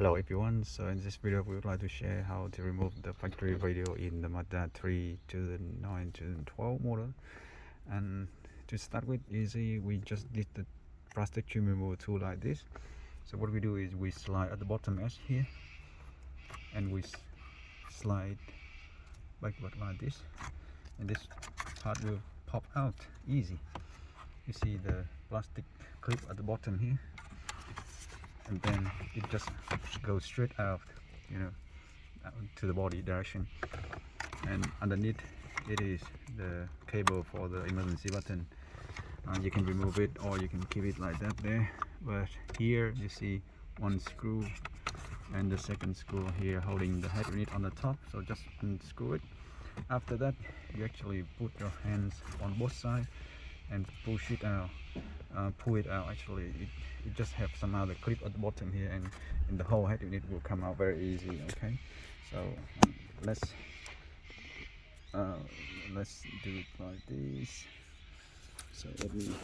Hello everyone, so in this video we would like to share how to remove the factory radio in the Mazda 3 2009-2012 model. And to start with, easy, we just did the plastic trim removal tool like this. So what we do is we slide at the bottom edge here and we slide backward like this, and this part will pop out easy. You see the plastic clip at the bottom here, and then it just goes straight out, to the body direction. And underneath it is the cable for the emergency button. You can remove it or you can keep it like that there, but here you see one screw and the second screw here holding the head unit on the top, so just unscrew it. After that, you actually put your hands on both sides and push it out, pull it out. Actually it just have somehow the clip at the bottom here, and the whole head unit will come out very easy. Okay, so let's do it like this. So let me